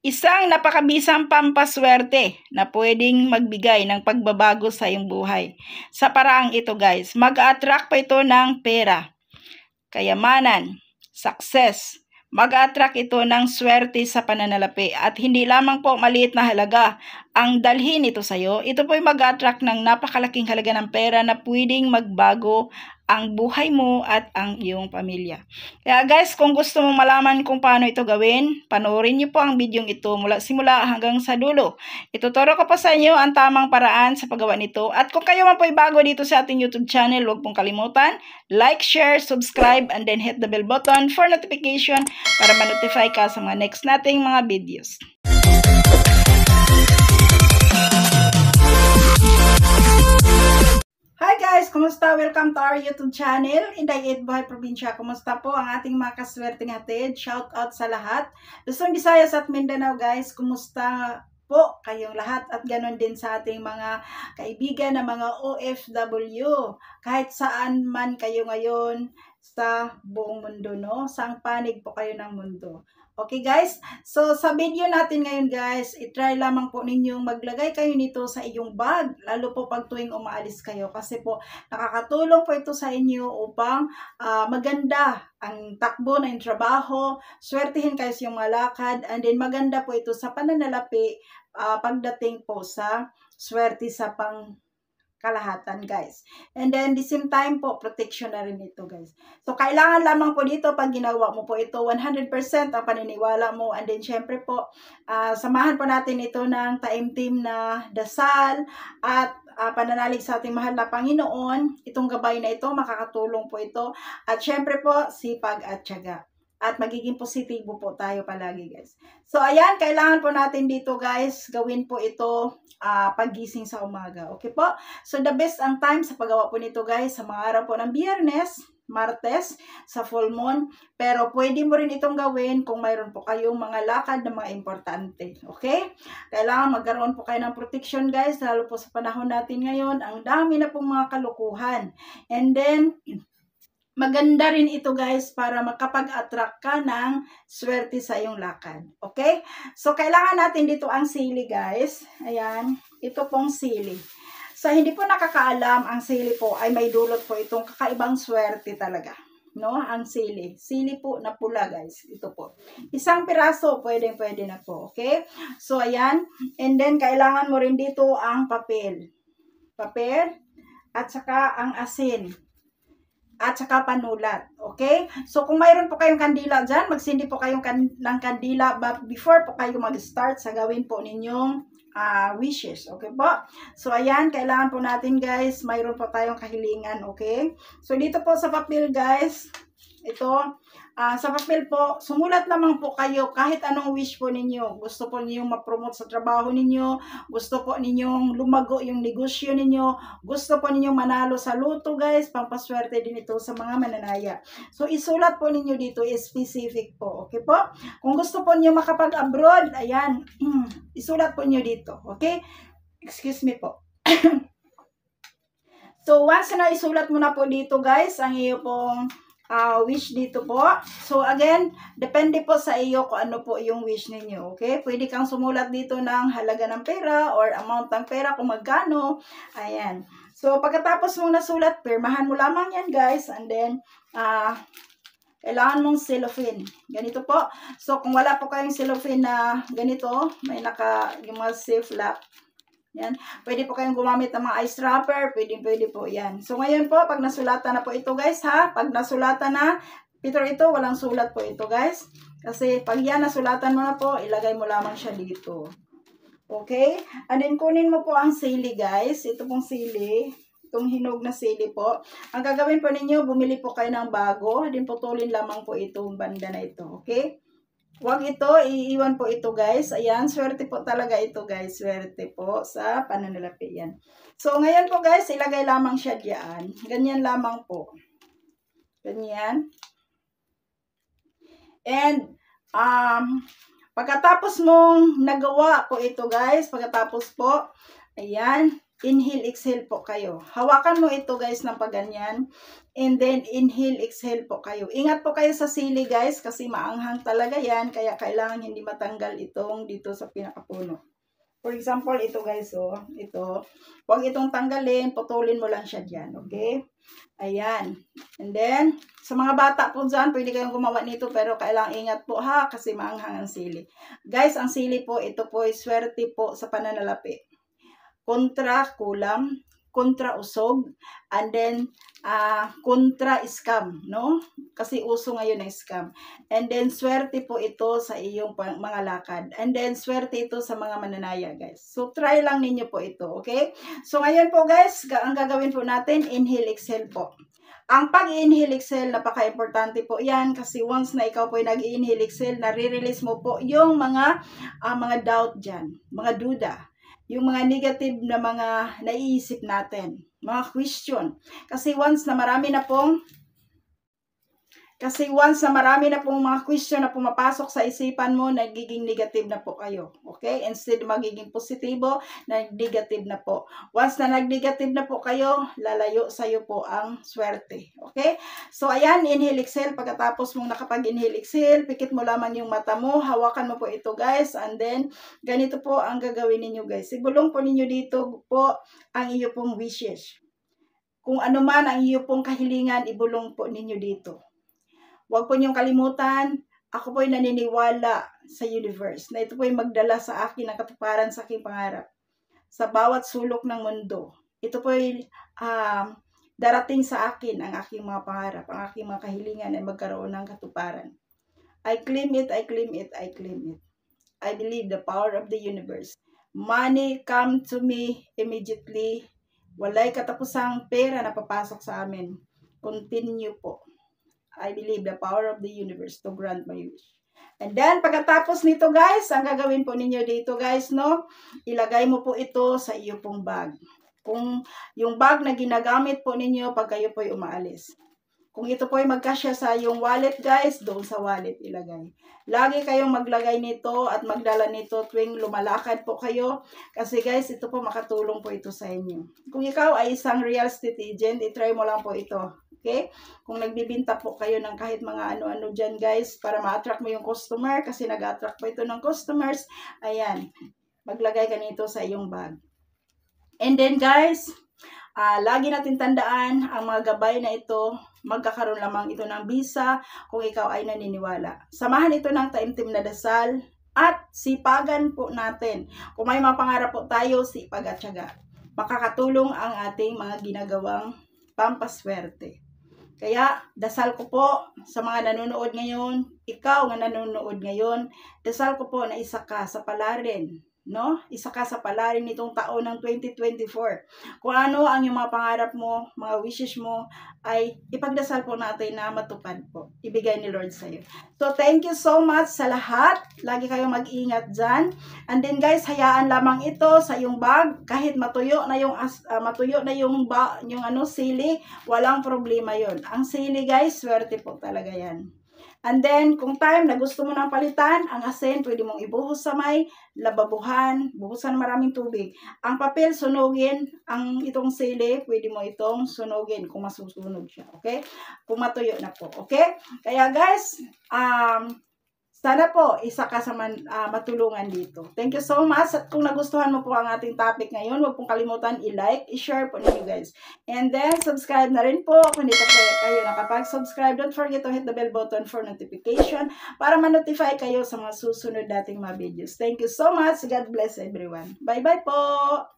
Isang napakabisang pampaswerte na pwedeng magbigay ng pagbabago sa iyong buhay. Sa paraang ito guys, mag-a-attract pa ito ng pera, kayamanan, success. Mag-a-attract ito ng swerte sa pananalapi at hindi lamang po maliit na halaga ang dalhin ito sa iyo. Ito po ay mag-a-attract ng napakalaking halaga ng pera na pwedeng magbago ang buhay mo at ang iyong pamilya. Kaya guys, kung gusto mong malaman kung paano ito gawin, panoorin niyo po ang video ito mula simula hanggang sa dulo. Ituturo ko po sa inyo ang tamang paraan sa paggawa nito. At kung kayo man po ay bago dito sa ating YouTube channel, huwag pong kalimutan, like, share, subscribe, and then hit the bell button for notification para ma-notify ka sa mga next nating mga videos. Hi guys! Kumusta? Welcome to our YouTube channel, Inday 8 Buhay Probinsya. Kumusta po ang ating mga kaswerteng hatid? Shout out sa lahat. Luzon, Visayas at Mindanao guys. Kumusta po kayong lahat? At ganon din sa ating mga kaibigan na mga OFW. Kahit saan man kayo ngayon sa buong mundo, no? Saang panig po kayo ng mundo. Okay guys, so sa video natin ngayon guys, itry lamang po ninyong maglagay kayo nito sa iyong bag, lalo po pag tuwing umaalis kayo kasi po nakakatulong po ito sa inyo upang maganda ang takbo ng trabaho, swertihin kayo sa iyong mga lakad, and then maganda po ito sa pananalapi pagdating po sa swerte sa kalahatan guys. And then the same time po, protection na rin ito guys. So kailangan lamang po dito pag ginawa mo po ito 100% ang paniniwala mo, and then syempre po samahan po natin ito ng taimtim na dasal at pananalig sa ating mahal na Panginoon. Itong gabay na ito, makakatulong po ito, at syempre po sipag at tiyaga. At magiging positibo po tayo palagi guys. So ayan, kailangan po natin dito guys, gawin po ito paggising sa umaga. Okay po? So the best ang time sa paggawa po nito guys, sa mga araw po ng Biyernes, Martes, sa full moon. Pero pwede mo rin itong gawin kung mayroon po kayong mga lakad na mga importante. Okay? Kailangan magkaroon po kayo ng protection guys, lalo po sa panahon natin ngayon. Ang dami na pong mga kalukuhan. And then maganda rin ito guys para makapag-attract ka ng swerte sa iyong lakad. Okay? So, kailangan natin dito ang sili guys. Ayan. Ito pong sili. So, hindi po nakakaalam, ang sili po ay may dulot po itong kakaibang swerte talaga. No? Ang sili. Sili po na pula guys. Ito po. Isang piraso, pwede na po. Okay? So, ayan. And then, kailangan mo rin dito ang papel. Papel. At saka ang asin. At saka panulat. Okay? So, kung mayroon po kayong kandila dyan, magsindi po kayong ng kandila. But before po kayo mag-start sa gawin po ninyong wishes. Okay po? So, ayan. Kailangan po natin guys, mayroon po tayong kahilingan. Okay? So, dito po sa papel guys, ito, sa papel po, sumulat lamang po kayo kahit anong wish po ninyo. Gusto po ninyong ma-promote sa trabaho ninyo, gusto po ninyong lumago yung negosyo ninyo, gusto po ninyong manalo sa luto guys, pampaswerte din ito sa mga mananaya. So, isulat po ninyo dito, specific po. Okay po? Kung gusto po niyo makapag-abroad, ayan, isulat po niyo dito. Okay? Excuse me po. So, once na isulat mo na po dito guys, ang iyo pong wish dito po. So again, depende po sa iyo kung ano po yung wish ninyo. Okay? Pwede kang sumulat dito ng halaga ng pera or amount ng pera kung magkano. Ayan. So pagkatapos mong nasulat, pirmahan mo lamang yan guys. And then, kailangan mong cellophane. Ganito po. So kung wala po kayong cellophane na ganito, may yung mga safe lock. Yan. Pwede po kayong gumamit ng mga ice wrapper. Pwede po yan. So, ngayon po, pag nasulatan na po ito guys, ha? Pag nasulatan na, Peter ito, walang sulat po ito guys. Kasi, pag yan, nasulatan mo na po, ilagay mo lamang siya dito. Okay? And then, kunin mo po ang sili guys. Ito pong sili. Itong hinog na sili po. Ang gagawin po ninyo, bumili po kayo ng bago. And then, putulin lamang po itong banda na ito. Okay? Huwag ito, iiwan po ito guys. Ayan, swerte po talaga ito guys. Swerte po sa pananalapi yan. So, ngayon po guys, ilagay lamang siya diyan. Ganyan lamang po. Ganyan. And, pagkatapos mong nagawa po ito guys, pagkatapos po, ayan, inhale, exhale po kayo. Hawakan mo ito guys ng paganyan. And then, inhale, exhale po kayo. Ingat po kayo sa sili guys kasi maanghang talaga yan. Kaya kailangan hindi matanggal itong dito sa pinakapuno. For example, ito guys, oh, ito. Huwag itong tanggalin, putulin mo lang siya dyan, okay? Ayan. And then, sa mga bata po dyan, pwede kayong gumawa nito, pero kailangang ingat po ha, kasi maanghang ang sili. Guys, ang sili po, ito po ay swerte po sa pananalapi. Kontra kulam, kontra usog, and then kontra scam, no? Kasi uso ngayon ang scam. And then swerte po ito sa iyong mga lakad. And then swerte ito sa mga mananaya, guys. So try lang ninyo po ito, okay? So ngayon po guys, ang gagawin po natin, inhale, exhale po. Ang pag-inhale, exhale, napaka-importante po yan kasi once na ikaw po ay nag-inhale, exhale, nare-release mo po yung mga doubt dyan, mga duda. Yung mga negative na mga naiisip natin, mga question. Kasi once na marami na pong mga question na pumapasok sa isipan mo, nagiging negative na po kayo. Okay? Instead magiging positibo, nag-negative na po. Once na nag-negative na po kayo, lalayo sa'yo po ang swerte. Okay? So, ayan, inhale, exhale. Pagkatapos mong nakapag-inhale, exhale, pikit mo lamang yung mata mo. Hawakan mo po ito, guys. And then, ganito po ang gagawin ninyo, guys. Ibulong po ninyo dito po ang iyo pong wishes. Kung ano man ang iyo pong kahilingan, ibulong po ninyo dito. Huwag po niyong kalimutan, ako po ay naniniwala sa universe na ito po ay magdala sa akin ng katuparan sa aking pangarap. Sa bawat sulok ng mundo, ito po ay darating sa akin ang aking mga pangarap, ang aking mga kahilingan ay magkaroon ng katuparan. I claim it, I claim it, I claim it. I believe the power of the universe. Money come to me immediately. Walay katapusang pera na papasok sa amin. Continue po. I believe the power of the universe to grant my wish. And then, pagkatapos nito guys, ang gagawin po ninyo dito guys, no? Ilagay mo po ito sa iyo pong bag. Kung yung bag na ginagamit po ninyo pag kayo po ay umaalis. Kung ito po ay magkasya sa yung wallet guys, doon sa wallet ilagay. Lagi kayong maglagay nito at magdala nito tuwing lumalakad po kayo. Kasi guys, ito po makatulong po ito sa inyo. Kung ikaw ay isang real estate agent, itry mo lang po ito. Okay? Kung nagbibinta po kayo ng kahit mga ano-ano dyan guys, para ma-attract mo yung customer, kasi nag-attract po ito ng customers, ayan, maglagay ka nito sa iyong bag. And then guys, lagi natin tandaan, ang mga gabay na ito, magkakaroon lamang ito ng bisa kung ikaw ay naniniwala. Samahan ito ng taimtim na dasal at sipagan po natin. Kung may mga pangarap po tayo, sipag at tiyaga. Makakatulong ang ating mga ginagawang pampaswerte. Kaya, dasal ko po sa mga nanonood ngayon, ikaw nga nanonood ngayon, dasal ko po na isa ka sa palarin, no? Isa ka sa palarin nitong taon ng 2024. Kung ano ang iyong mga pangarap mo, mga wishes mo, ay ipagdasal po natin na matupad po. Ibigay ni Lord sa iyo. So, thank you so much sa lahat. Lagi kayong mag-ingat dyan. And then guys, hayaan lamang ito sa iyong bag. Kahit matuyo na yung sili, walang problema yon. Ang sili guys, swerte po talaga yan. And then, kung time na gusto mo nang palitan, ang asin, pwede mong ibuhos sa may lababuhan, buhusan ng maraming tubig. Ang papel, sunugin. Ang itong sili, pwede mo itong sunugin kung masusunog siya. Okay? Kung matuyo na po. Okay? Kaya guys, sana po, isa ka sa matulungan dito. Thank you so much. At kung nagustuhan mo po ang ating topic ngayon, huwag pong kalimutan i-like, i-share po ninyo guys. And then, subscribe na rin po. Kung dito po kayo nakapag-subscribe, don't forget to hit the bell button for notification para ma-notify kayo sa mga susunod dating mga videos. Thank you so much. God bless everyone. Bye-bye po!